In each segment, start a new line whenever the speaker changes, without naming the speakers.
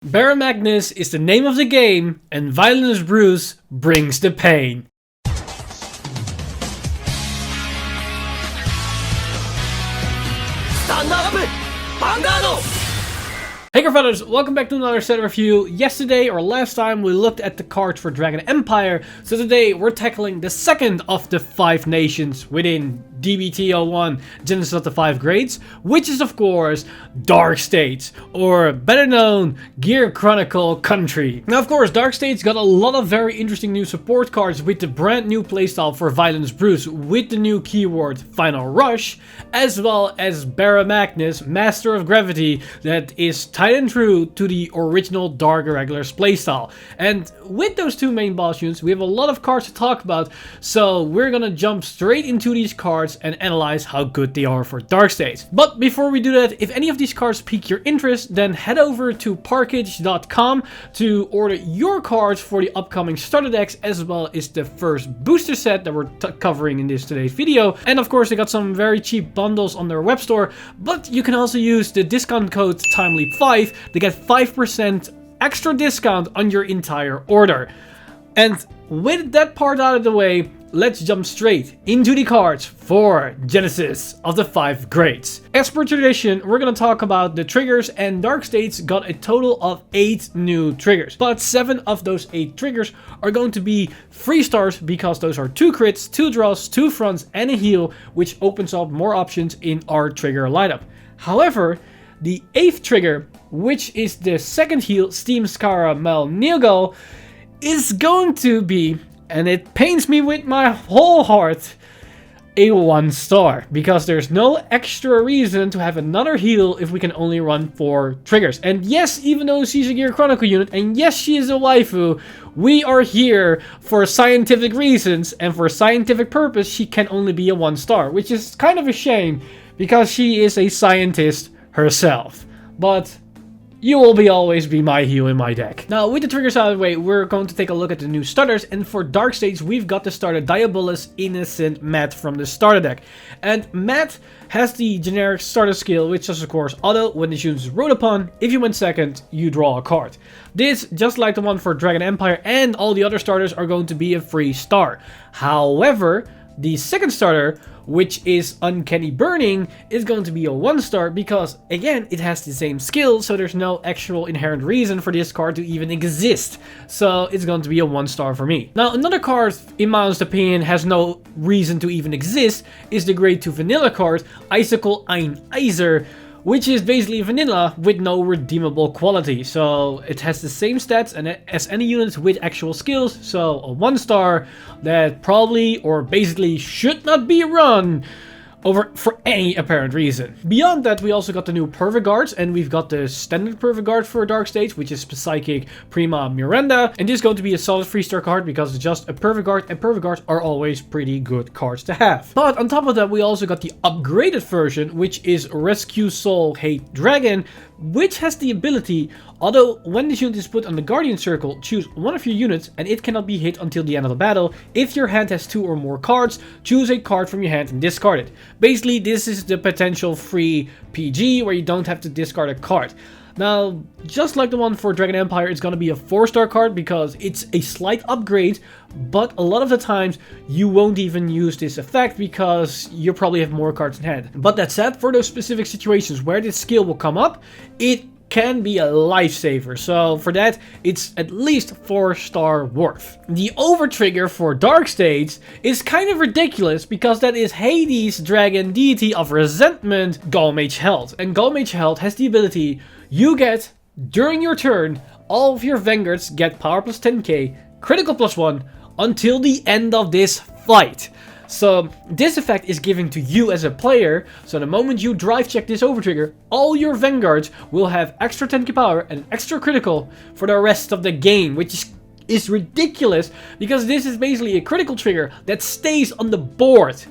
Baromagnes is the name of the game, and Violence Brews brings the pain.
Stand up! Vanguard!
Hey Cardfighters, welcome back to another set review. Yesterday or last time we looked at the cards for Dragon Empire, so today we're tackling the second of the 5 nations within DBT01, Genesis of the 5 Grades, which is of course Dark States, or better known, Gear Chronicle Country. Now of course Dark States got a lot of very interesting new support cards with the brand new playstyle for Violence Brews with the new keyword Final Rush, as well as Baromagnes, Master of Gravity, that is tied and true to the original Dark Irregulars playstyle. And with those two main boss units, we have a lot of cards to talk about, so we're gonna jump straight into these cards and analyze how good they are for Dark States. But before we do that, if any of these cards pique your interest, then head over to parkage.com to order your cards for the upcoming starter decks, as well as the first booster set that we're covering in today's video. And of course, they got some very cheap bundles on their web store, but you can also use the discount code TIMELEAP5 to get 5% extra discount on your entire order. And with that part out of the way, let's jump straight into the cards for Genesis of the 5 Grades. As per tradition, we're going to talk about the triggers, and Dark States got a total of 8 new triggers. But 7 of those 8 triggers are going to be 3 stars because those are 2 crits, 2 draws, 2 fronts, and a heal, which opens up more options in our trigger lineup. However, the 8th trigger, which is the 2nd heal, Steam Skara Mel Neogal, is going to be, and it pains me with my whole heart, a 1 star, because there's no extra reason to have another heal if we can only run 4 triggers. And yes, even though she's a Gear Chronicle unit, and yes, she is a waifu, we are here for scientific reasons, and for scientific purpose, she can only be a 1 star, which is kind of a shame, because she is a scientist herself. But you will always be my heal in my deck. Now, with the triggers out of the way, we're going to take a look at the new starters. And for Dark States, we've got the starter Diabolos Innocent Matt from the starter deck. And Matt has the generic starter skill, which is of course auto. When the unit is rolled upon, if you win second, you draw a card. This, just like the one for Dragon Empire and all the other starters, are going to be a 3 star. However, the second starter, which is Uncanny Burning, is going to be a 1 star because, again, it has the same skill, so there's no actual inherent reason for this card to even exist. So it's going to be a 1 star for me. Now, another card, in my honest opinion, has no reason to even exist, is the grade 2 vanilla card, Icicle Ein Eiser, which is basically vanilla with no redeemable quality. So it has the same stats as any unit with actual skills, so a 1 star that probably or basically should not be run over for any apparent reason. Beyond that, we also got the new Perfect Guards, and we've got the standard Perfect Guard for Dark States, which is Psychic Prima Miranda, and this is going to be a solid 3-star card because it's just a Perfect Guard, and Perfect Guards are always pretty good cards to have. But on top of that, we also got the upgraded version, which is Rescue Soul Hate Dragon, which has the ability, although when this unit is put on the Guardian Circle, choose one of your units and it cannot be hit until the end of the battle. If your hand has 2 or more cards, choose a card from your hand and discard it. Basically, this is the potential free PG where you don't have to discard a card. Now, just like the one for Dragon Empire, it's going to be a 4-star card because it's a slight upgrade, but a lot of the times you won't even use this effect because you probably have more cards in hand. But that said, for those specific situations where this skill will come up, it can be a lifesaver. So for that, it's at least 4-star worth. The over trigger for Dark States is kind of ridiculous because that is Hades, Dragon Deity of Resentment, Golmage Held. And Golmage Held has the ability, you get, during your turn, all of your Vanguards get power plus 10k, critical plus 1, until the end of this fight. So this effect is given to you as a player, so the moment you drive check this over trigger, all your Vanguards will have extra 10k power and an extra critical for the rest of the game, which is ridiculous because this is basically a critical trigger that stays on the board.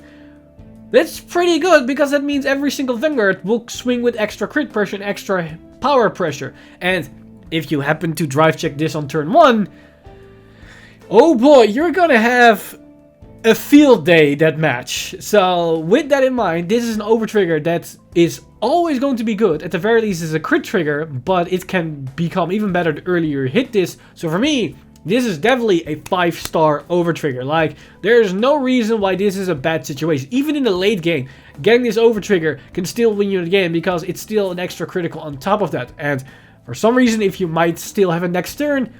That's pretty good because that means every single Vanguard will swing with extra crit pressure and extra power pressure. And if you happen to drive check this on turn 1, oh boy, you're gonna have a field day that match. So with that in mind, this is an over trigger that is always going to be good. At the very least, it's a crit trigger, but it can become even better the earlier you hit this. So for me, this is definitely a 5-star over trigger. Like, there's no reason why this is a bad situation. Even in the late game, getting this over trigger can still win you the game because it's still an extra critical on top of that. And for some reason, if you might still have a next turn,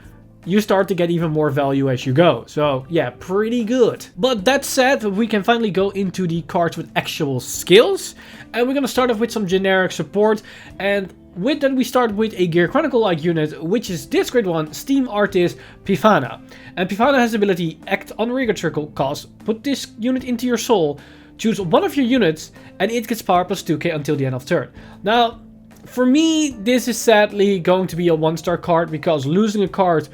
you start to get even more value as you go. So yeah, pretty good. But that said, we can finally go into the cards with actual skills. And we're gonna start off with some generic support. And with that, we start with a Gear Chronicle-like unit, which is this great one, Steam Artist Pifana. And Pifana has the ability, act on Rigor Circle, cost, put this unit into your soul, choose one of your units, and it gets power plus 2k until the end of turn. Now, for me, this is sadly going to be a 1-star card, because losing a card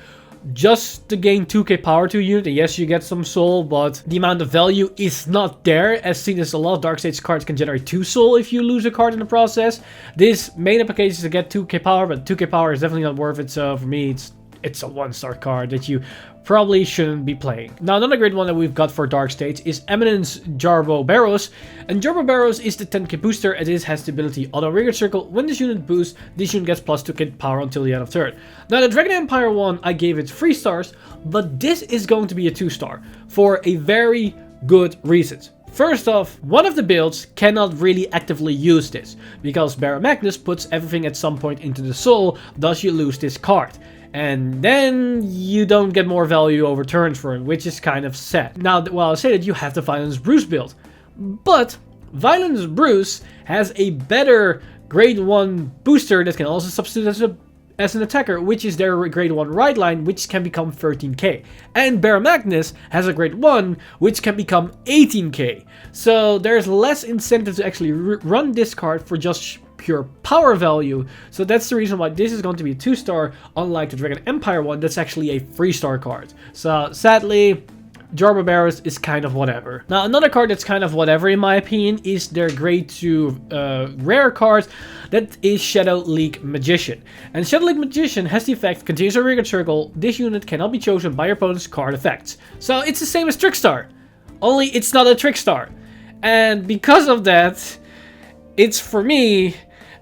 just to gain 2k power to a unit, and yes, you get some soul, but the amount of value is not there, as seen as a lot of Dark Stage cards can generate 2 soul if you lose a card in the process. This main application is to get 2k power, but 2k power is definitely not worth it, so for me, it's a 1-star card that you probably shouldn't be playing. Now, another great one that we've got for Dark Stage is Eminence Diabolos. And Diabolos is the 10k booster, and it has the ability Auto Rigor Circle. When this unit boosts, this unit gets plus 2k power until the end of turn. Now, the Dragon Empire one, I gave it 3 stars, but this is going to be a 2-star for a very good reason. First off, one of the builds cannot really actively use this, because Baromagnes puts everything at some point into the soul, thus you lose this card. And then you don't get more value over turns for it, which is kind of sad. Now, while I say that, you have the Violence Bruce build. But Violence Bruce has a better grade 1 booster that can also substitute as an attacker, which is their grade 1 ride line, which can become 13k. And Baromagnes has a grade 1, which can become 18k. So there's less incentive to actually run this card for just pure power value. So that's the reason why this is going to be a 2-star, unlike the Dragon Empire one that's actually a 3-star card. So sadly, Diabolos is kind of whatever. Now, another card that's kind of whatever in my opinion is their grade 2 rare card, that is Shadow League Magician. And Shadow League Magician has the effect, continues a Rigor Circle, this unit cannot be chosen by your opponent's card effects. So it's the same as Trickstar, only it's not a Trickstar. And because of that, it's for me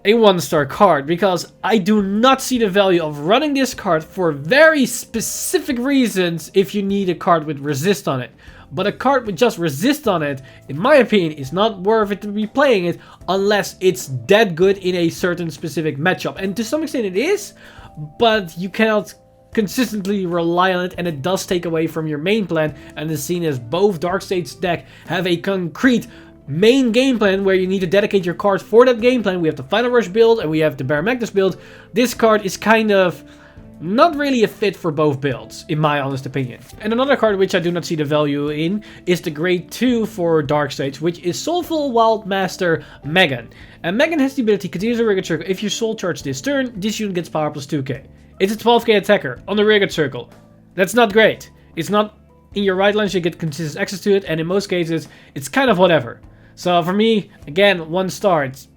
a 1-star card, because I do not see the value of running this card for very specific reasons if you need a card with resist on it. But a card with just resist on it, in my opinion, is not worth it to be playing it unless it's that good in a certain specific matchup. And to some extent it is, but you cannot consistently rely on it, and it does take away from your main plan, and is seen as both Dark Stage deck have a concrete main game plan where you need to dedicate your cards for that game plan. We have the Final Rush build and we have the Baromagnes build. This card is kind of not really a fit for both builds, in my honest opinion. And another card which I do not see the value in is the grade 2 for Dark Stage, which is Soulful Wild Master Megan. And Megan has the ability, continues a Rigor Circle. If you soul charge this turn, this unit gets power plus 2k. It's a 12k attacker on the Rigor Circle. That's not great. It's not in your right lines, you get consistent access to it, and in most cases, it's kind of whatever. So for me, again, 1 star. It's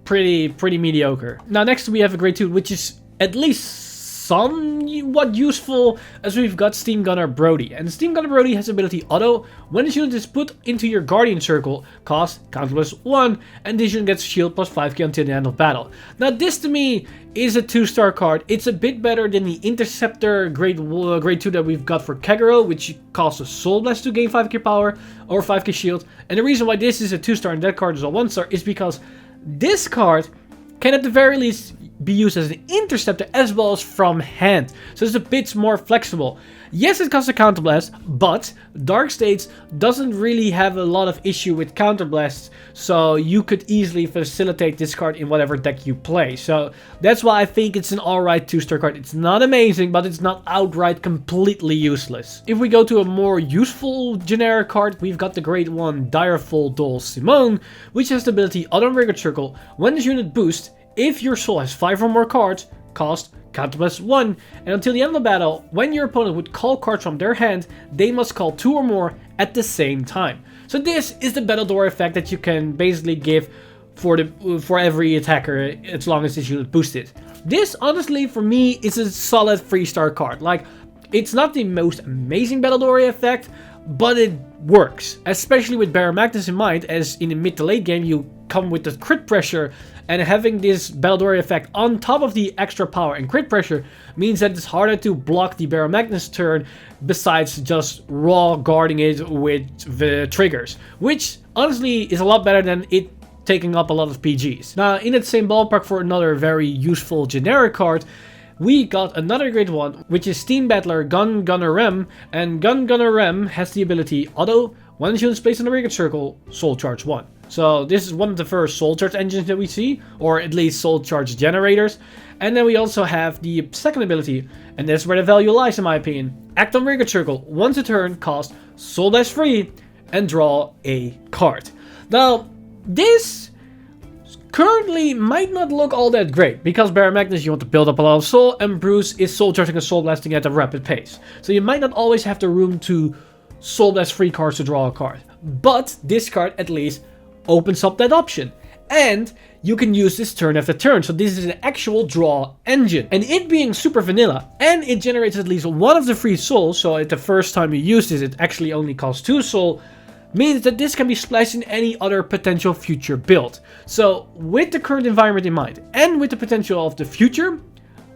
pretty mediocre. Now next we have a grade 2, which is at least somewhat useful, as we've got Steam Gunner Brody. And Steam Gunner Brody has the ability Auto. When this unit is put into your Guardian Circle, cost counter plus 1, and this unit gets shield plus 5k until the end of battle. Now this to me is a 2-star card. It's a bit better than the Interceptor grade 2 that we've got for Kagero, which costs a Soul Blast to gain 5k power or 5k shield. And the reason why this is a 2-star and that card is a 1-star is because this card can at the very least be used as an interceptor as well as from hand. So it's a bit more flexible. Yes, it costs a counterblast, but Dark Stage doesn't really have a lot of issue with counterblasts, so you could easily facilitate this card in whatever deck you play. So that's why I think it's an alright 2-star card. It's not amazing, but it's not outright completely useless. If we go to a more useful generic card, we've got the grade 1 Direful Doll Simone, which has the ability Auto Rigor Circle. When this unit boosts, if your soul has 5 or more cards, cost counter plus 1, and until the end of the battle, when your opponent would call cards from their hand, they must call 2 or more at the same time. So this is the Battle Door effect that you can basically give for every attacker as long as this unit boosted. This, honestly, for me, is a solid 3-star card. Like, it's not the most amazing Battle Door effect, but it works, especially with Baromagnes in mind, as in the mid to late game you come with the crit pressure, and having this Battledore effect on top of the extra power and crit pressure means that it's harder to block the Baromagnes turn besides just raw guarding it with the triggers, which honestly is a lot better than it taking up a lot of PGs. Now, in that same ballpark for another very useful generic card, we got another great one, which is Steam Battler Gun Gunner Rem, and Gun Gunner Rem has the ability auto, when the unit is placed in a target circle, Soul Charge 1. So this is one of the first Soul Charge engines that we see, or at least Soul Charge generators. And then we also have the second ability, and that's where the value lies in my opinion. Act on target circle, once a turn, cost Soul Dash free, and draw a card. Now, this currently might not look all that great, because Baromagnes you want to build up a lot of soul, and Bruce is soul charging and soul blasting at a rapid pace. So you might not always have the room to soul blast free cards to draw a card. But this card at least opens up that option. And you can use this turn after turn, so this is an actual draw engine. And it being super vanilla, and it generates at least one of the free souls, so at the first time you use this it actually only costs 2 soul, means that this can be splashed in any other potential future build. So with the current environment in mind, and with the potential of the future,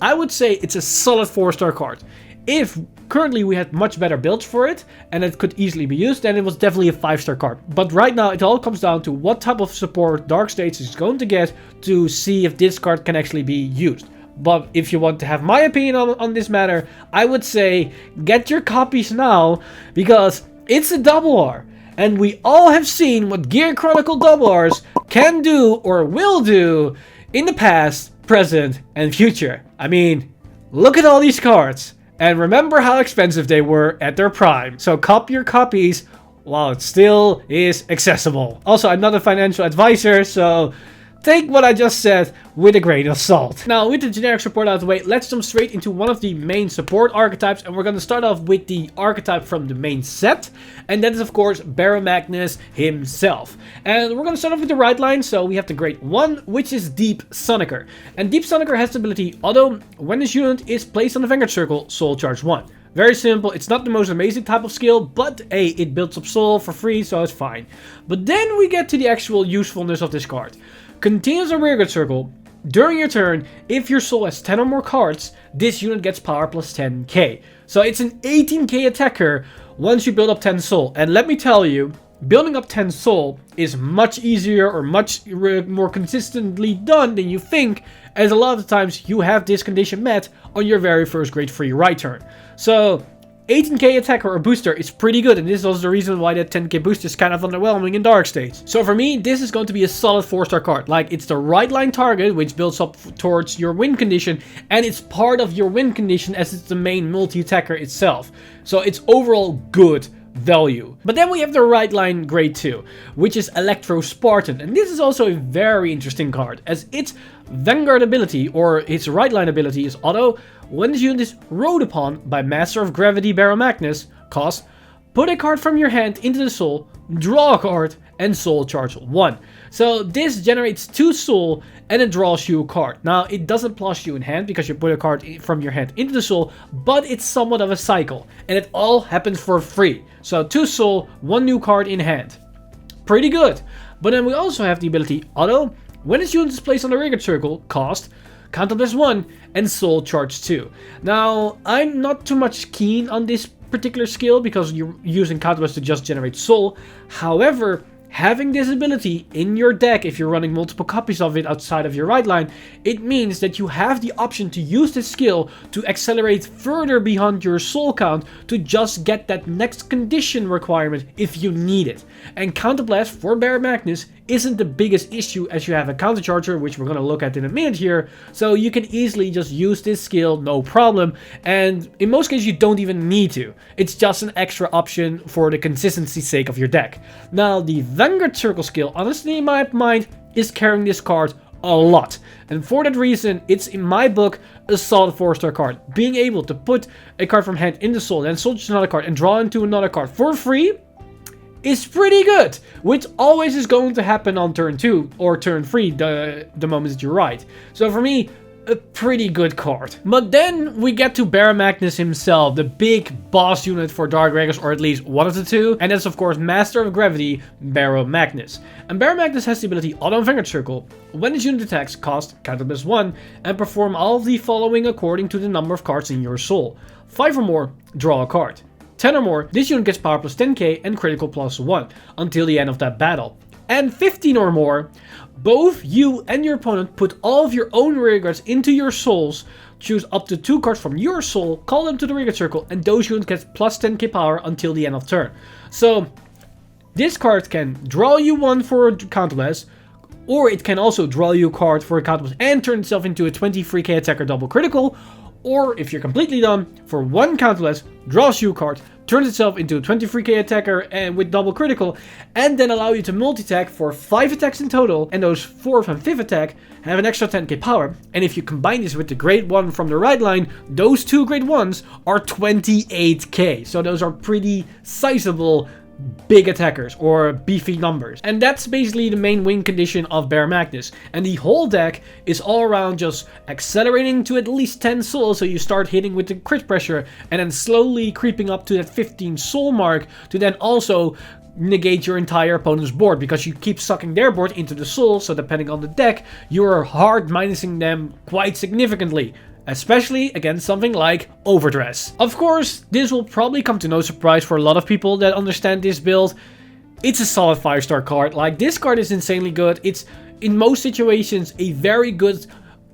I would say it's a solid 4-star card. If currently we had much better builds for it, and it could easily be used, then it was definitely a 5-star card. But right now it all comes down to what type of support Dark States is going to get to see if this card can actually be used. But if you want to have my opinion on this matter, I would say get your copies now, because it's a double R. And we all have seen what Gear Chronicle double Rs can do or will do in the past, present, and future. I mean, look at all these cards. And remember how expensive they were at their prime. So cop your copies while it still is accessible. Also, I'm not a financial advisor, so take what I just said with a grain of salt. Now, with the generic support out of the way, let's jump straight into one of the main support archetypes, and we're going to start off with the archetype from the main set, and that is of course Baromagnes himself. And we're going to start off with the right line, so we have the great one, which is Deep Sonicer. And Deep Sonicer has the ability auto, when this unit is placed on the Vanguard circle, Soul Charge 1. Very simple, it's not the most amazing type of skill, but hey, it builds up soul for free, so it's fine. But then we get to the actual usefulness of this card. Continues a rearguard circle. During your turn, if your soul has 10 or more cards, this unit gets power plus 10k. So it's an 18k attacker once you build up 10 soul. And let me tell you, building up 10 soul is much easier or much more consistently done than you think, as a lot of the times you have this condition met on your very first grade free right turn. So 18k attacker or booster is pretty good, and this is also the reason why that 10k booster is kind of underwhelming in Dark States. So for me, this is going to be a solid 4-star card. Like, it's the right line target, which builds up towards your win condition, and it's part of your win condition as it's the main multi-attacker itself. So it's overall good value. But then we have the right line grade 2, which is Electro Spartan, and this is also a very interesting card, as its Vanguard ability, or its right line ability, is auto. When this unit is rode upon by Master of Gravity Baromagnes, cost, put a card from your hand into the soul, draw a card, and soul charge 1. So this generates 2 soul, and it draws you a card. Now, it doesn't plus you in hand because you put a card from your hand into the soul, but it's somewhat of a cycle, and it all happens for free. So 2 soul, 1 new card in hand. Pretty good. But then we also have the ability auto. When this unit is placed on the rearguard circle, cost, counter plus 1, and soul charge 2. Now, I'm not too much keen on this particular skill because you're using counterblast to just generate soul. However, having this ability in your deck, if you're running multiple copies of it outside of your right line, it means that you have the option to use this skill to accelerate further beyond your soul count to just get that next condition requirement if you need it. And counterblast for Baromagnes isn't the biggest issue, as you have a countercharger, which we're going to look at in a minute here, so you can easily just use this skill no problem, and in most cases you don't even need to. It's just an extra option for the consistency's sake of your deck. Now, the Vanguard circle skill, honestly in my mind, is carrying this card a lot, and for that reason it's in my book a solid 4-star card. Being able to put a card from hand in the soul, then soul another card and draw into another card for free is pretty good, which always is going to happen on turn 2 or turn 3 the moment that you ride. So for me, a pretty good card. But then we get to Baromagnes himself, the big boss unit for Dark Raiders, or at least one of the two, and that's of course Master of Gravity, Baromagnes. And Baromagnes has the ability Auto Vanguard Circle. When his unit attacks, cost counter +1, and perform all of the following according to the number of cards in your soul. 5 or more, draw a card. 10 or more, this unit gets power +10k and critical +1 until the end of that battle. And 15 or more, both you and your opponent put all of your own rearguards into your souls, choose up to 2 cards from your soul, call them to the rearguard circle, and those units get +10k power until the end of turn. So this card can draw you 1 for counterblast, or it can also draw you a card for a counterblast and turn itself into a 23k attacker double critical, or if you're completely done, for 1 counterblast, draws you a card, turns itself into a 23k attacker and with double critical, and then allow you to multi-attack for 5 attacks in total, and those 4th and 5th attack have an extra 10k power. And if you combine this with the grade 1 from the right line, those 2 grade 1s are 28k. So those are pretty sizable big attackers or beefy numbers. And that's basically the main win condition of Baromagnes. And the whole deck is all around just accelerating to at least 10 souls, so you start hitting with the crit pressure and then slowly creeping up to that 15 soul mark to then also negate your entire opponent's board, because you keep sucking their board into the soul, so depending on the deck, you're hard minusing them quite significantly. Especially against something like Overdress. Of course, this will probably come to no surprise for a lot of people that understand this build. It's a solid 5-star card. Like, this card is insanely good. It's, in most situations, a very good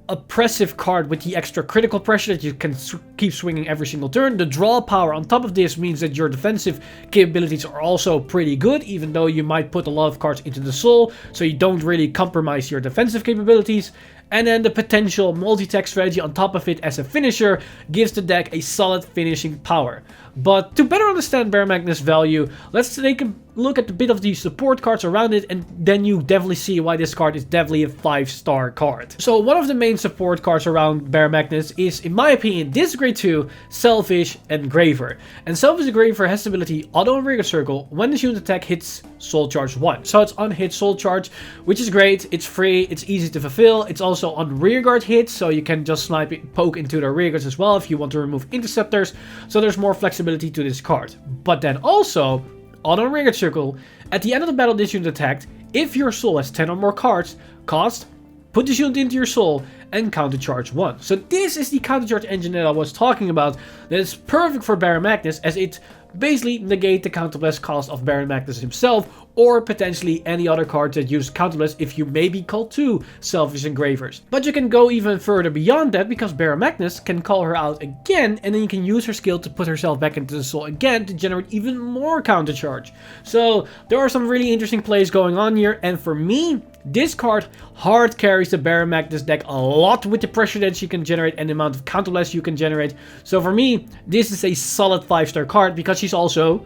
oppressive card with the extra critical pressure that you can keep swinging every single turn. The draw power on top of this means that your defensive capabilities are also pretty good, even though you might put a lot of cards into the soul, so you don't really compromise your defensive capabilities. And then the potential multi-attack strategy on top of it as a finisher gives the deck a solid finishing power. But to better understand Baromagnes' value, let's take a look at a bit of the support cards around it, and then you definitely see why this card is definitely a 5-star card. So one of the main support cards around Baromagnes is, in my opinion, this grade 2 Selfish Engraver. And Selfish Engraver has the ability Auto and Rearguard Circle. When this unit attack hits, Soul Charge 1. So it's on hit Soul Charge, which is great. It's free, it's easy to fulfill. It's also on rearguard hits, so you can just poke into the rearguards as well if you want to remove interceptors. So there's more flexibility to this card. But then also, Auto and Rearguard Circle, at the end of the battle this unit attacked, if your soul has 10 or more cards, put this unit into your soul and countercharge 1. So this is the countercharge engine that I was talking about, that is perfect for Baromagnes, as it basically negate the counterblast cost of Baromagnes himself, or potentially any other cards that use counterblast if you maybe call 2 Selfish Engravers. But you can go even further beyond that, because Baromagnes can call her out again, and then you can use her skill to put herself back into the soul again to generate even more countercharge. So there are some really interesting plays going on here, and for me, this card hard carries the Baromagnes deck a lot with the pressure that she can generate and the amount of counterblast you can generate. So for me, this is a solid 5-star card, because she's also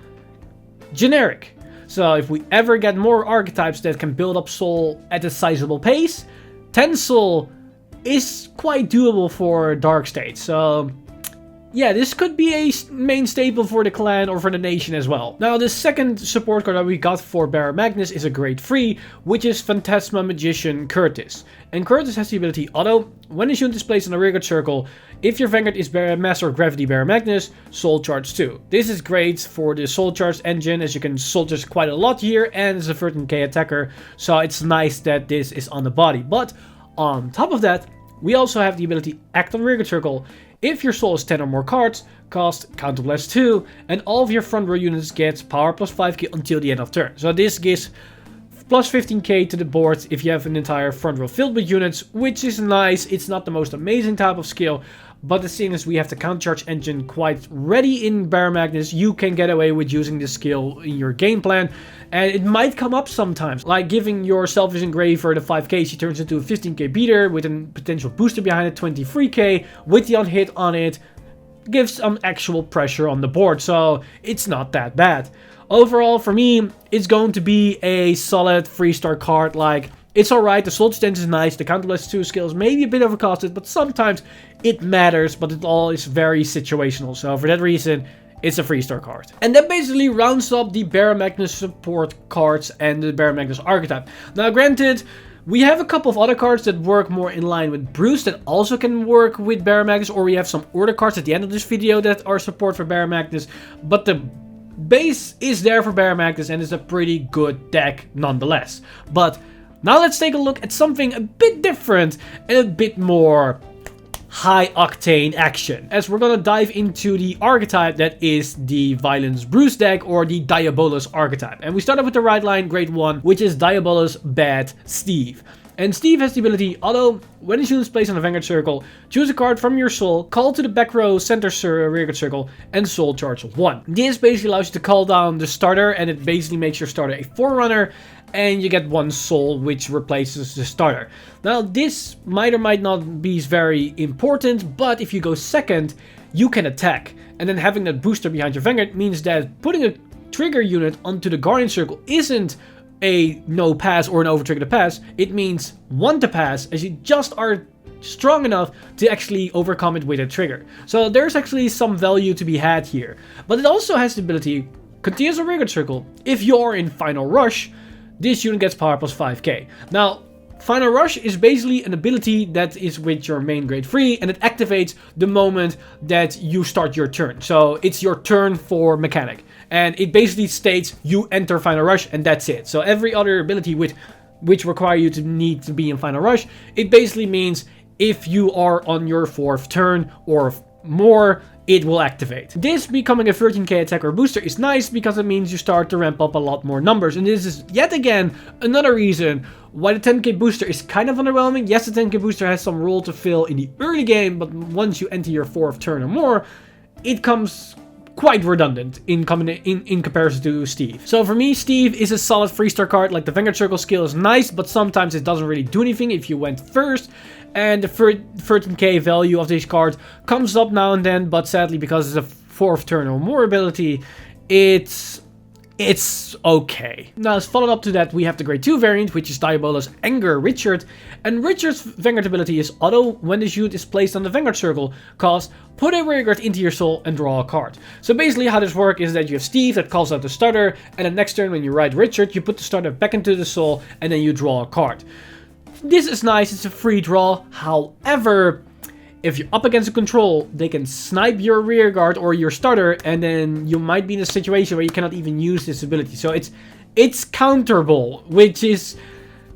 generic. So if we ever get more archetypes that can build up soul at a sizable pace, 10 soul is quite doable for Dark State. So yeah, this could be a main staple for the clan or for the nation as well. Now, the second support card that we got for Baromagnes is a grade 3, which is Phantasma Magician Curtis. And Curtis has the ability Auto. When his unit is placed in a rearguard circle, if your Vanguard is Master of Gravity Baromagnes, Soul Charge 2. This is great for the Soul Charge engine, as you can Soul Charge quite a lot here, and it's a 13k attacker, so it's nice that this is on the body. But on top of that, we also have the ability Act on Rearguard Circle. If your soul is 10 or more cards, cost Counterblast 2, and all of your front row units get power plus 5k until the end of turn. So this gives plus 15k to the board if you have an entire front row filled with units, which is nice. It's not the most amazing type of skill, but the thing is, we have the countercharge engine quite ready in Baromagnes. You can get away with using this skill in your game plan, and it might come up sometimes, like giving your Selfish Engraver the 5k, she turns into a 15k beater with a potential booster behind it, 23k, with the unhit on it, gives some actual pressure on the board, so it's not that bad. Overall, for me, it's going to be a solid 3-star card. Like, it's alright, the Soul Stance is nice, the Counterblast 2 skills may be a bit overcosted, but sometimes it matters, but it all is very situational. So for that reason, it's a 3-star card. And that basically rounds up the Baromagnes support cards and the Baromagnes archetype. Now granted, We have a couple of other cards that work more in line with Bruce that also can work with Baromagnes, or we have some order cards at the end of this video that are support for Baromagnes, but the base is there for Baromagnes and is a pretty good deck nonetheless. But now let's take a look at something a bit different and a bit more high octane action, as we're gonna dive into the archetype that is the Violence Bruce deck, or the Diabolos archetype. And we start off with the right line, grade 1, which is Diabolos Bad Steve. And Steve has the ability, although when his unit is placed on the Vanguard circle, choose a card from your soul, call to the back row center rearguard circle, and soul charge 1. This basically allows you to call down the starter, and it basically makes your starter a forerunner, and you get 1 soul, which replaces the starter. Now, this might or might not be very important, but if you go second, you can attack. And then having that booster behind your Vanguard means that putting a trigger unit onto the Guardian circle isn't a no pass or an over trigger to pass. It means 1 to pass, as you just are strong enough to actually overcome it with a trigger. So there's actually some value to be had here. But it also has the ability, continues a rearguard circle. If you're in Final Rush, this unit gets power plus 5k. Now, Final Rush is basically an ability that is with your main grade 3, and it activates the moment that you start your turn. So it's your turn for mechanic. And it basically states you enter Final Rush, and that's it. So every other ability which require you to need to be in Final Rush, it basically means if you are on your 4th turn or more, it will activate. This becoming a 13k attacker booster is nice because it means you start to ramp up a lot more numbers. And this is yet again another reason why the 10k booster is kind of underwhelming. Yes, the 10k booster has some role to fill in the early game, but once you enter your 4th turn or more, it comes quite redundant in comparison to Steve. So for me, Steve is a solid 3-star card. Like, the Vanguard Circle skill is nice, but sometimes it doesn't really do anything if you went first. And the 13k value of these cards comes up now and then, but sadly, because it's a 4th turn or more ability, it's okay. Now, as followed up to that, we have the grade 2 variant, which is Diabolos Anger Richard. And Richard's Vanguard ability is auto when this unit is placed on the Vanguard circle, cost put a rearguard into your soul and draw a card. So basically how this works is that you have Steve that calls out the starter, and the next turn when you ride Richard, you put the starter back into the soul, and then you draw a card. This is nice, it's a free draw. However, if you're up against a control, they can snipe your rearguard or your starter, and then you might be in a situation where you cannot even use this ability. So it's counterable, which is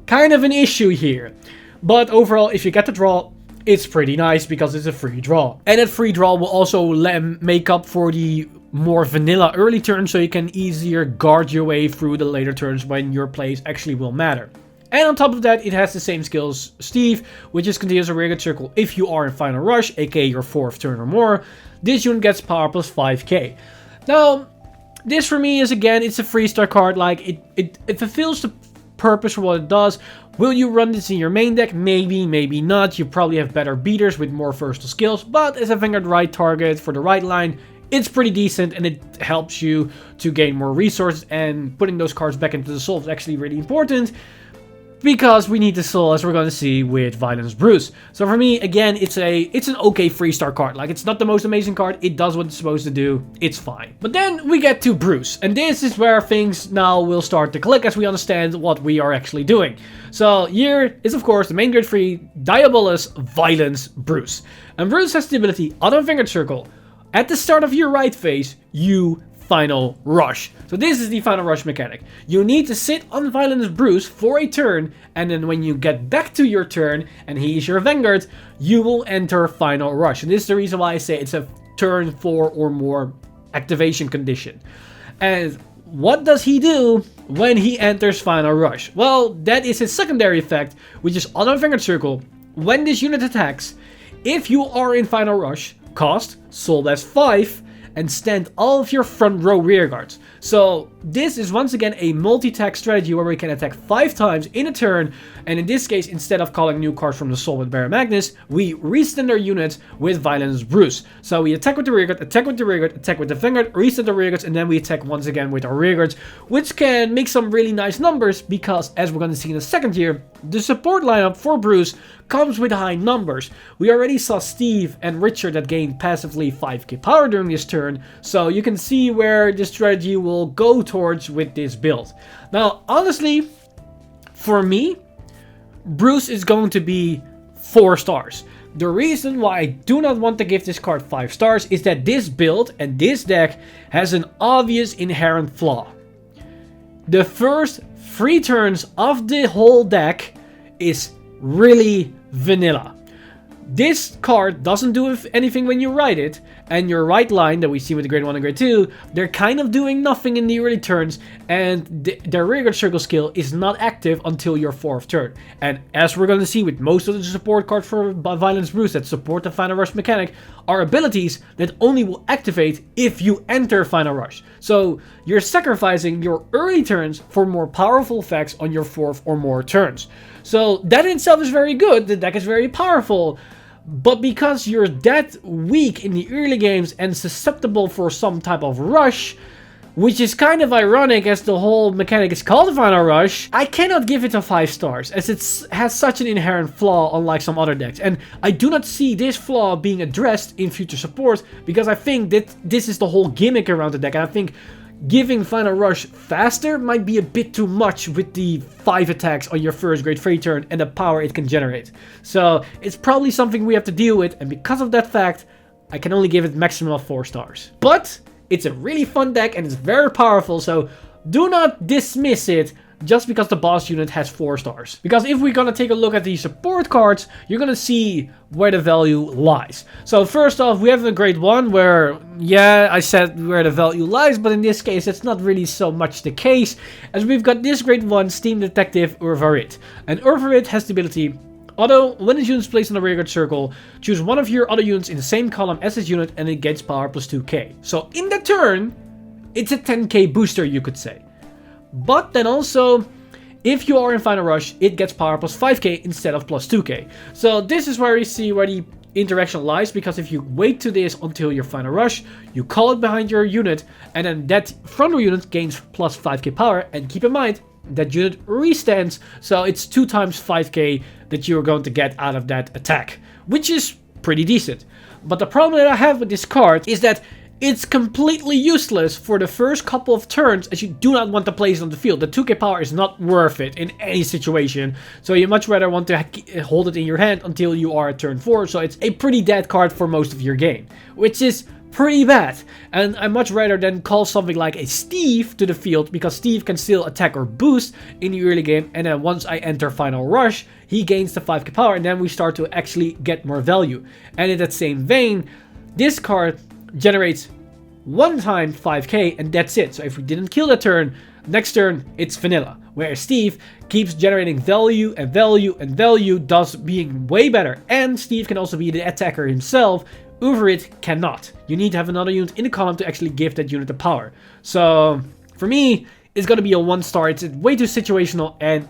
kind of an issue here. But overall, if you get the draw, it's pretty nice because it's a free draw. And that free draw will also make up for the more vanilla early turns, so you can easier guard your way through the later turns when your plays actually will matter. And on top of that, it has the same skills Steve, which is continuous a rearguard circle if you are in Final Rush, aka your 4th turn or more. This unit gets power plus 5k. Now, this for me is, again, it's a 3-star card. Like, it fulfills the purpose for what it does. Will you run this in your main deck? Maybe, maybe not. You probably have better beaters with more versatile skills, but as a Vanguard right target for the right line, it's pretty decent, and it helps you to gain more resources, and putting those cards back into the soul is actually really important, because we need the soul, as we're going to see with Violence Bruce. So for me, again, it's an okay 3-star card. Like, it's not the most amazing card. It does what it's supposed to do. It's fine. But then we get to Bruce. And this is where things now will start to click as we understand what we are actually doing. So here is, of course, the main grade 3 Diabolos Violence Bruce. And Bruce has the ability, auto Vanguard Circle. At the start of your right phase, you Final Rush. So this is the Final Rush mechanic. You need to sit on Violence Bruce for a turn, and then when you get back to your turn, and he is your Vanguard, you will enter Final Rush. And this is the reason why I say it's a turn 4 or more activation condition. And what does he do when he enters Final Rush? Well, that is his secondary effect, which is auto Vanguard Circle. When this unit attacks, if you are in Final Rush, cost Soul Blast 5, and stand all of your front row rearguards. So this is once again a multi-attack strategy where we can attack 5 times in a turn, and in this case, instead of calling new cards from the soul with Baromagnes, we restand our units with Violence Bruce. So we attack with the rearguard, attack with the rearguard, attack with the Vanguard, restand the rearguards, and then we attack once again with our rearguards, which can make some really nice numbers because, as we're going to see in the second here, the support lineup for Bruce comes with high numbers. We already saw Steve and Richard that gained passively 5k power during this turn, so you can see where the strategy will go towards with this build. Now, honestly, for me, Bruce is going to be 4 stars. The reason why I do not want to give this card 5 stars is that this build and this deck has an obvious inherent flaw. The first 3 turns of the whole deck is really vanilla. This card doesn't do anything when you write it, and your right line that we see with the grade 1 and grade 2, they're kind of doing nothing in the early turns, and their rearguard circle skill is not active until your 4th turn. And as we're going to see with most of the support cards for Violence Bruce that support the Final Rush mechanic, are abilities that only will activate if you enter Final Rush. So you're sacrificing your early turns for more powerful effects on your 4th or more turns. So that in itself is very good, the deck is very powerful, but because you're that weak in the early games and susceptible for some type of rush, which is kind of ironic as the whole mechanic is called the Final Rush, I cannot give it a 5 stars as it has such an inherent flaw unlike some other decks. And I do not see this flaw being addressed in future support because I think that this is the whole gimmick around the deck, and I think giving Final Rush faster might be a bit too much with the 5 attacks on your first grade 3 turn and the power it can generate. So it's probably something we have to deal with, and because of that fact, I can only give it maximum of 4 stars. But it's a really fun deck and it's very powerful, so do not dismiss it just because the boss unit has 4 stars. Because if we're gonna take a look at the support cards, you're gonna see where the value lies. So first off, we have the grade 1 where, yeah, I said where the value lies, but in this case, it's not really so much the case, as we've got this grade 1 Steam Detective Urvarit. And Urvarit has the ability, although when this unit is placed in the rearguard circle, choose one of your other units in the same column as this unit and it gets power plus 2k. So in the turn, it's a 10k booster, you could say. But then also, if you are in Final Rush, it gets power plus 5k instead of plus 2k. So this is where you see where the interaction lies, because if you wait to this until your Final Rush, you call it behind your unit, and then that front row unit gains plus 5k power, and keep in mind, that unit restands, so it's 2 times 5k that you're going to get out of that attack, which is pretty decent. But the problem that I have with this card is that it's completely useless for the first couple of turns, as you do not want to place it on the field. The 2k power is not worth it in any situation, so you much rather want to hold it in your hand until you are at turn 4, so it's a pretty dead card for most of your game, which is pretty bad. And I much rather than call something like a Steve to the field, because Steve can still attack or boost in the early game, and then once I enter Final Rush, he gains the 5k power, and then we start to actually get more value. And in that same vein, this card generates 1 time 5k and that's it. So if we didn't kill that turn, next turn it's vanilla. Whereas Steve keeps generating value and value and value, thus being way better. And Steve can also be the attacker himself. Urvarit cannot. You need to have another unit in the column to actually give that unit the power. So for me, it's gonna be a 1 star. It's way too situational, and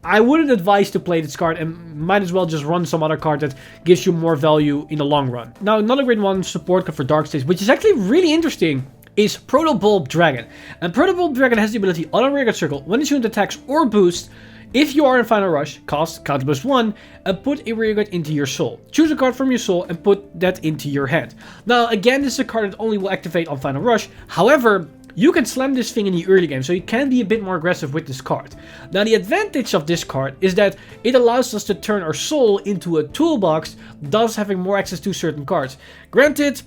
I wouldn't advise to play this card, and might as well just run some other card that gives you more value in the long run. Now, another grade 1 support card for Dark States, which is actually really interesting, is Protobulb Dragon. And Protobulb Dragon has the ability on a rearguard circle, when this unit attacks or boosts, if you are in Final Rush, cost plus 1, and put a rearguard into your soul. Choose a card from your soul and put that into your hand. Now, again, this is a card that only will activate on Final Rush. However, you can slam this thing in the early game, so you can be a bit more aggressive with this card. Now, the advantage of this card is that it allows us to turn our soul into a toolbox, thus having more access to certain cards. Granted,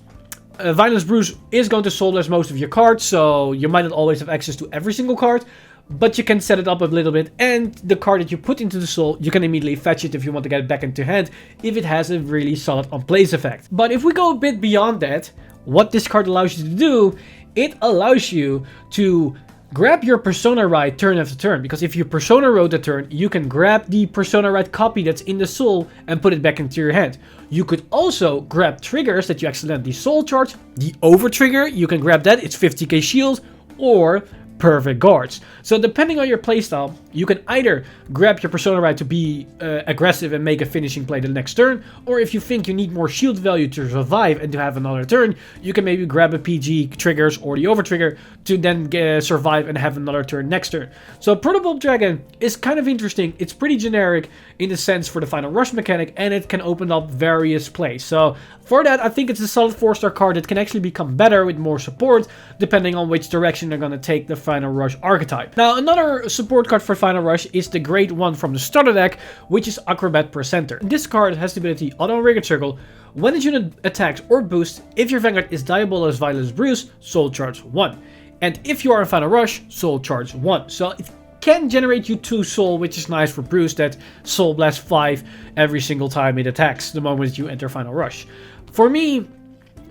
Violence Bruce is going to soul blast most of your cards, so you might not always have access to every single card, but you can set it up a little bit, and the card that you put into the soul, you can immediately fetch it if you want to get it back into hand, if it has a really solid on-place effect. But if we go a bit beyond that, what this card allows you to do, it allows you to grab your Persona Ride turn after turn, because if you Persona Road the turn, you can grab the Persona Ride copy that's in the soul and put it back into your hand. You could also grab triggers that you accidentally soul charge. The over trigger, you can grab that, it's 50k shield, or perfect guards. So depending on your playstyle, you can either grab your Persona Ride to be aggressive and make a finishing play the next turn, or if you think you need more shield value to survive and to have another turn, you can maybe grab a PG triggers or the over trigger to then survive and have another turn next turn. So Protobulb Dragon is kind of interesting. It's pretty generic in the sense for the Final Rush mechanic, and it can open up various plays. So for that, I think it's a solid 4-star card that can actually become better with more support, depending on which direction they're going to take the Final Rush archetype. Now, another support card for Final Rush is the grade 1 from the starter deck, which is Acrobat Percenter. This card has the ability Auto Unreared Circle. When a unit attacks or boosts, if your Vanguard is Diabolos, Violence, Bruce, Soul Charge 1. And if you are in Final Rush, Soul Charge 1. So it can generate you 2 Soul, which is nice for Bruce, that Soul Blast 5 every single time it attacks the moment you enter Final Rush. For me,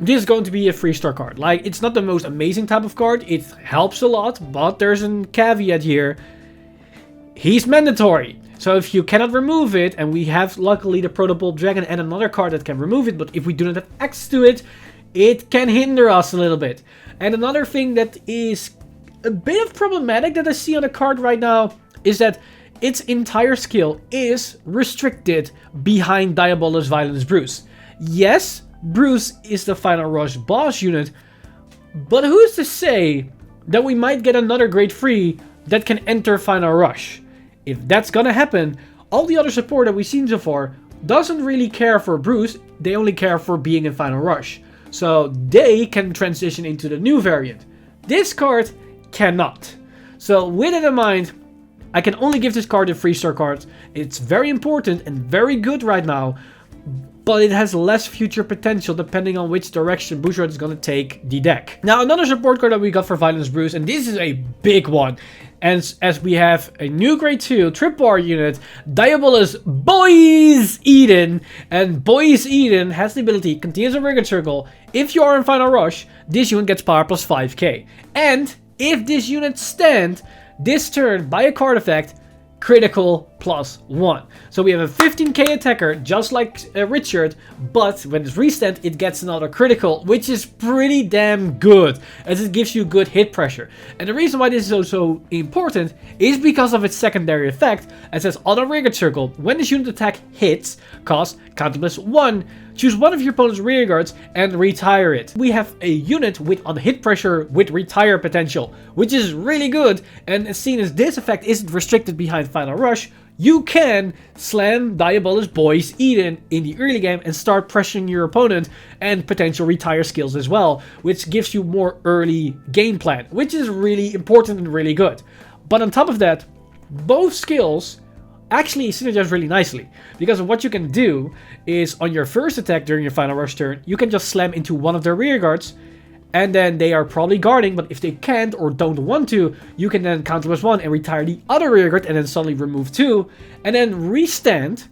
this is going to be a 3-star card. Like, it's not the most amazing type of card, it helps a lot, but there's a caveat here. He's mandatory. So if you cannot remove it, and we have luckily the Protopole Dragon and another card that can remove it, but if we do not have access to it, it can hinder us a little bit. And another thing that is a bit of problematic that I see on the card right now is that its entire skill is restricted behind Diabolos, Violence, Bruce. Yes, Bruce is the Final Rush boss unit, but who's to say that we might get another grade 3 that can enter Final Rush? If that's gonna happen, all the other support that we've seen so far doesn't really care for Bruce, they only care for being in Final Rush. So they can transition into the new variant. This card cannot. So with it in mind, I can only give this card a 3-star card. It's very important and very good right now, but it has less future potential depending on which direction Bouchard is going to take the deck. Now, another support card that we got for Violence Bruce, and this is a big one. And as we have a new grade 2 Trip Bar unit, Diabolos Boys Eden. And Boys Eden has the ability, continues a Unreared Circle. If you are in Final Rush, this unit gets power plus 5k. And if this unit stands this turn by a card effect, critical plus 1. So we have a 15k attacker, just like Richard, but when it's restand, it gets another critical, which is pretty damn good, as it gives you good hit pressure. And the reason why this is also important is because of its secondary effect. It says Auto Unreared Circle. When this unit attack hits, cost counter plus 1. Choose one of your opponent's rear guards and retire it. We have a unit with on hit pressure with retire potential, which is really good. And as seen as this effect isn't restricted behind Final Rush, you can slam Diabolos Boys Eden in the early game and start pressuring your opponent and potential retire skills as well, which gives you more early game plan, which is really important and really good. But on top of that, both skills actually synergize really nicely, because what you can do is on your first attack during your Final Rush turn, you can just slam into one of their rear guards, and then they are probably guarding, but if they can't or don't want to, you can then counter plus 1 and retire the other rear guard and then suddenly remove 2, and then restand,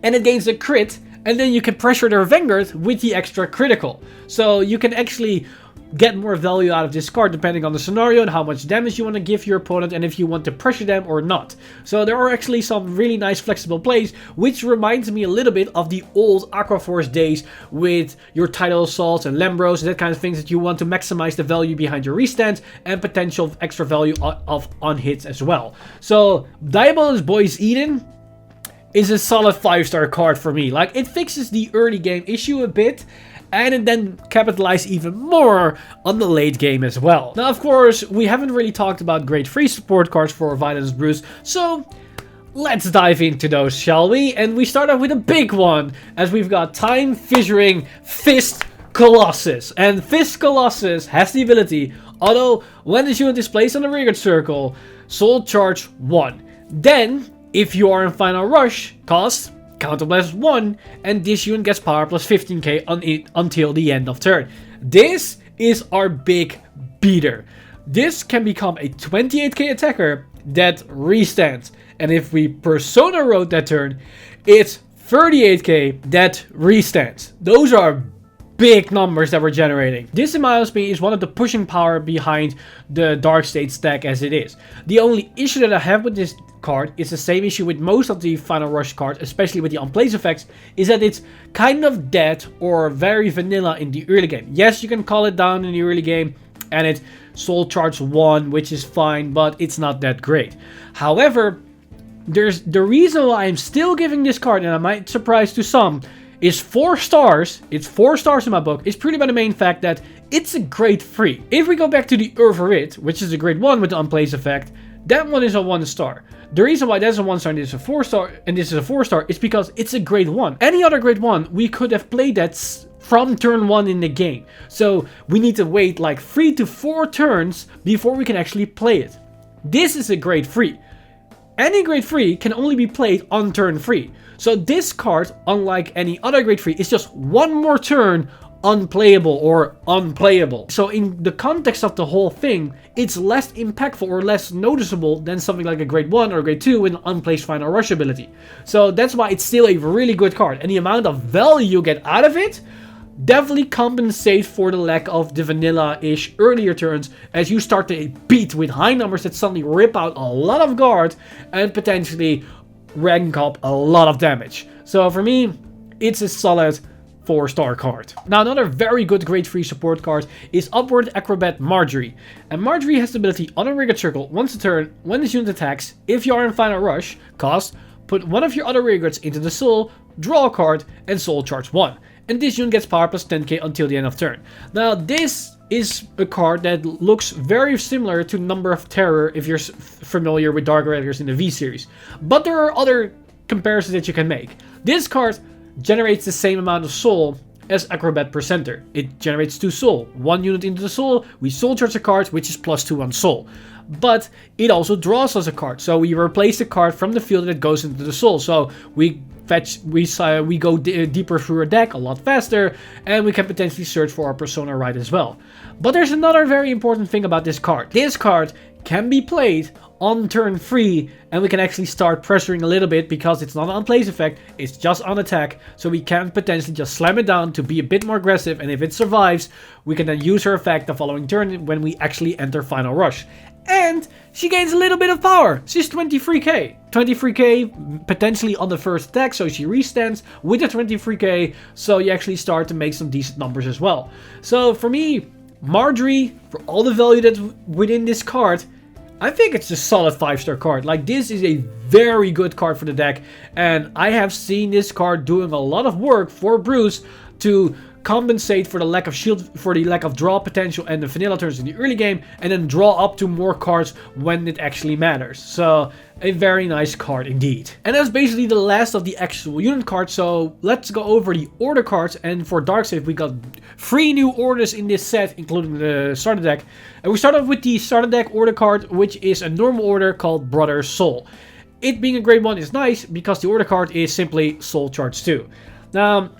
and it gains a crit, and then you can pressure their Vanguard with the extra critical. So you can actually get more value out of this card depending on the scenario and how much damage you want to give your opponent and if you want to pressure them or not. So there are actually some really nice flexible plays, which reminds me a little bit of the old Aquaforce days with your Tidal Assaults and Lambros, that kind of things that you want to maximize the value behind your restand and potential extra value of on hits as well. So Diabolos Boys Eden is a solid 5-star card for me. Like, it fixes the early game issue a bit, and it then capitalize even more on the late game as well. Now, of course, we haven't really talked about grade 3 support cards for Violence Bruce, so let's dive into those, shall we? And we start off with a big one, as we've got Time-fissuring Fist Colossus. And Fist Colossus has the ability, although when this unit is placed on the Unreared Circle, Soul Charge 1. Then, if you are in Final Rush, cost counter plus 1, and this unit gets power plus 15k on it until the end of turn. This is our big beater. This can become a 28k attacker that restands, and if we Persona Road that turn, it's 38k that restands. Those are big numbers that we're generating. This, in my opinion, is one of the pushing power behind the Dark State stack as it is. The only issue that I have with this card is the same issue with most of the Final Rush cards, especially with the on-place effects, is that it's kind of dead or very vanilla in the early game. Yes, you can call it down in the early game and it Soul Charge 1, which is fine, but it's not that great. However, there's the reason why I'm still giving this card, and I might surprise to some, is 4 stars. It's 4 stars in my book. It's pretty by the main fact that it's a grade 3. If we go back to the Engraver, which is a grade 1 with the on-place effect, that one is a 1 star. The reason why that's a 1 star and this is a 4 star and this is a 4 star is because it's a grade 1. Any other grade 1, we could have played that from turn 1 in the game. So we need to wait like 3 to 4 turns before we can actually play it. This is a grade 3. any grade 3 can only be played on turn 3. So this card, unlike any other grade 3, is just one more turn unplayable or unplayable. So in the context of the whole thing, it's less impactful or less noticeable than something like a grade 1 or grade 2 with an unplaced final rush ability. So that's why it's still a really good card, and the amount of value you get out of it definitely compensates for the lack of the vanilla-ish earlier turns as you start to beat with high numbers that suddenly rip out a lot of guard and potentially rank up a lot of damage. So for me, it's a solid 4-star card. Now another very good grade 3 support card is Upward Acrobat Marjorie. And Marjorie has the ability on a rigid circle once a turn when this unit attacks. If you are in final rush, put one of your other rigots into the soul, draw a card, and soul charge 1. And this unit gets power plus 10k until the end of turn. Now this is a card that looks very similar to Number of Terror if you're familiar with Dark Raiders in the V series. But there are other comparisons that you can make. This card generates the same amount of soul as Acrobat per center. It generates 2 soul. 1 unit into the soul, we soul charge a card, which is plus 2 on soul. But it also draws us a card. So we replace the card from the field that goes into the soul. So we go deeper through our deck a lot faster, and we can potentially search for our persona right as well. But there's another very important thing about this card. This card can be played on turn 3, and we can actually start pressuring a little bit because it's not an unplace effect, it's just on attack, so we can potentially just slam it down to be a bit more aggressive, and if it survives, we can then use her effect the following turn when we actually enter final rush. And she gains a little bit of power. She's 23k. 23k potentially on the first attack, so she restands with the 23k, so you actually start to make some decent numbers as well. So for me, Marjorie, for all the value that's within this card, I think it's a solid 5-star card. Like, this is a very good card for the deck, and I have seen this card doing a lot of work for Bruce to compensate for the lack of shield, for the lack of draw potential and the vanilla turns in the early game, and then draw up to more cards when it actually matters. So a very nice card indeed. And that's basically the last of the actual unit cards, so let's go over the order cards. And for Darkseid, we got 3 new orders in this set, including the starter deck. And we start off with the starter deck order card, which is a normal order called Brother Soul. It being a grade 1 is nice because the order card is simply Soul Charge 2. Now,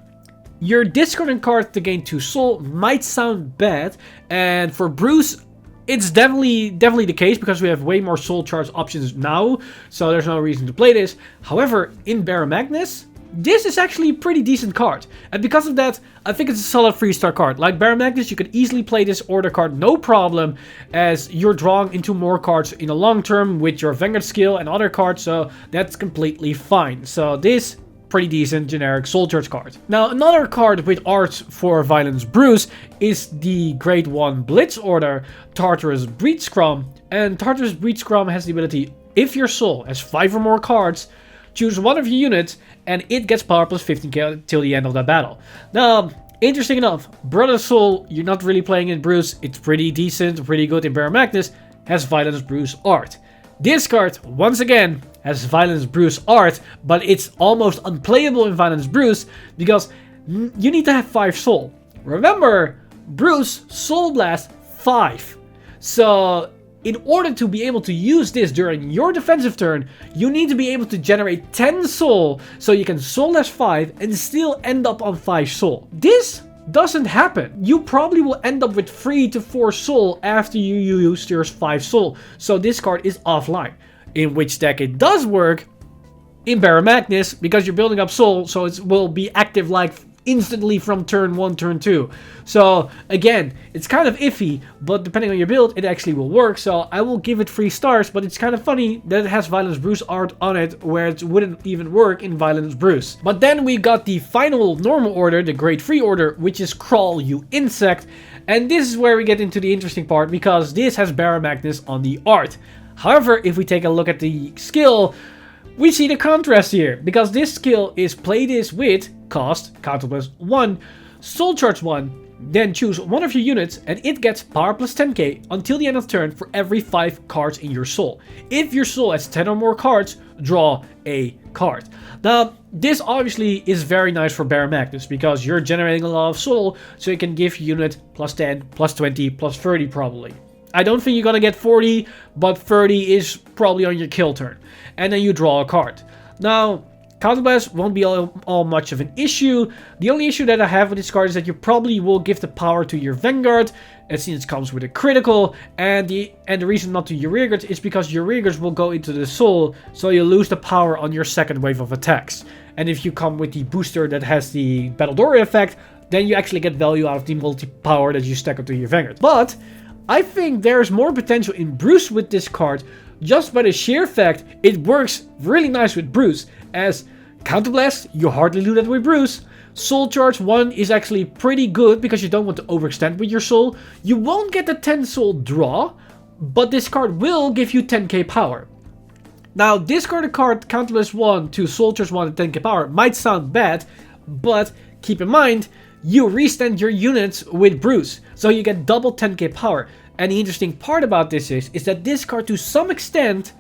your discarding card to gain 2 soul might sound bad, and for Bruce, it's definitely the case because we have way more soul charge options now, so there's no reason to play this. However, in Baromagnes, this is actually a pretty decent card, and because of that, I think it's a solid 3-star card. Like Baromagnes, you could easily play this order card no problem, as you're drawing into more cards in the long term with your Vanguard skill and other cards, so that's completely fine. So this, pretty decent generic soul charge card. Now another card with art for Violence Bruce is the grade 1 Blitz order Tartarus Breed Scrum, and Tartarus Breed Scrum has the ability, if your soul has 5 or more cards, choose one of your units and it gets power plus 15k until the end of that battle. Now, interesting enough, Brother Soul, you're not really playing in Bruce, it's pretty decent, pretty good in Baromagnes, has Violence Bruce art. This card, once again, has Violence Bruce art, but it's almost unplayable in Violence Bruce because you need to have 5 soul. Remember, Bruce Soul Blast 5. So in order to be able to use this during your defensive turn, you need to be able to generate 10 soul so you can Soul Blast 5 and still end up on 5 soul. This doesn't happen. You probably will end up with 3 to 4 soul after you use your 5 soul. So this card is offline. In which deck it does work? In Baromagnes, because you're building up soul, so it will be active like instantly from turn 1, turn 2. So again, it's kind of iffy, but depending on your build, it actually will work. So I will give it 3 stars, but it's kind of funny that it has Violence Bruce art on it, where it wouldn't even work in Violence Bruce. But then we got the final normal order, the grade 3 order, which is Crawl You Insect. And this is where we get into the interesting part, because this has Baromagnes on the art. However, if we take a look at the skill, we see the contrast here, because this skill is play this with cost, counter plus 1, soul charge 1, then choose one of your units and it gets power plus 10k until the end of turn for every 5 cards in your soul. If your soul has 10 or more cards, draw a card. Now, this obviously is very nice for Baromagnes because you're generating a lot of soul, so you can give your unit plus 10, plus 20, plus 30 probably. I don't think you're gonna get 40, but 30 is probably on your kill turn. And then you draw a card. Now, Counterblast won't be all much of an issue. The only issue that I have with this card is that you probably will give the power to your Vanguard, and since it comes with a critical, and the reason not to your rearguards is because your rearguards will go into the soul, so you lose the power on your second wave of attacks. And if you come with the booster that has the Battle Dory effect, then you actually get value out of the multi-power that you stack up to your Vanguard. But I think there's more potential in Bruce with this card, just by the sheer fact it works really nice with Bruce. As Counterblast, you hardly do that with Bruce. Soul Charge 1 is actually pretty good because you don't want to overextend with your soul. You won't get the 10 soul draw, but this card will give you 10k power. Now, discard a card Counterblast 1 to Soul Charge 1 and 10k power might sound bad, but keep in mind, you restand your units with Bruce, so you get double 10k power. And the interesting part about this is that this card to some extent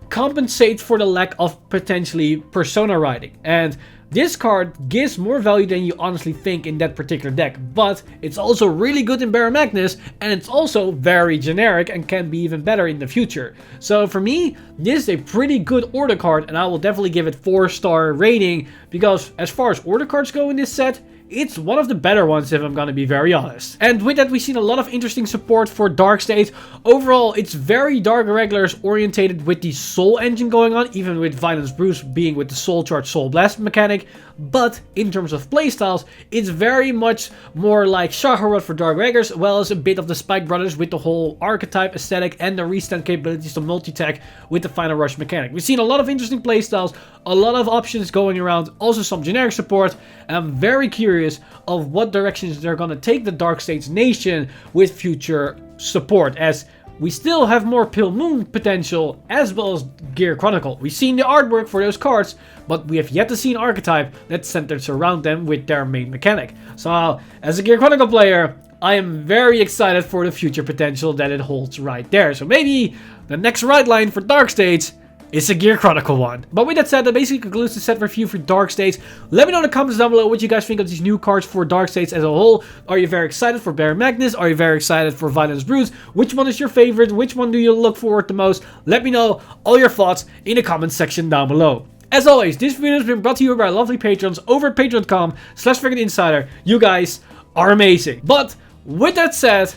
compensates for the lack of potentially persona riding. And this card gives more value than you honestly think in that particular deck, but it's also really good in Baromagnes, and it's also very generic and can be even better in the future. So for me, this is a pretty good order card, and I will definitely give it 4-star rating, because as far as order cards go in this set, it's one of the better ones, if I'm gonna be very honest. And with that, we've seen a lot of interesting support for Dark State. Overall, it's very Dark Irregulars orientated with the Soul engine going on, even with Violence Bruce being with the Soul Charge Soul Blast mechanic. But in terms of playstyles, it's very much more like Shaharot for Dark Irregulars, as well as a bit of the Spike Brothers with the whole archetype aesthetic and the restand capabilities to multi-tech with the Final Rush mechanic. We've seen a lot of interesting playstyles, a lot of options going around, also some generic support, and I'm very curious of what directions they're gonna take the Dark States Nation with future support, as we still have more Pale Moon potential as well as Gear Chronicle. We've seen the artwork for those cards, but we have yet to see an archetype that centers around them with their main mechanic. So as a Gear Chronicle player, I am very excited for the future potential that it holds right there. So maybe the next ride line for Dark States is a Gear Chronicle one. But with that said, that basically concludes the set review for Dark States. Let me know in the comments down below what you guys think of these new cards for Dark States as a whole. Are you very excited for Baromagnes? Are you very excited for Violence Bruce? Which one is your favorite? Which one do you look forward to most? Let me know all your thoughts in the comments section down below. As always, this video has been brought to you by our lovely patrons over at patreon.com/VanguardInsider. You guys are amazing. But with that said,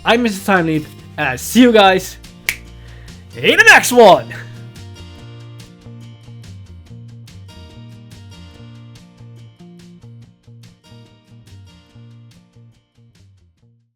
I'm Mr. Time Leap, and I see you guys in the next one.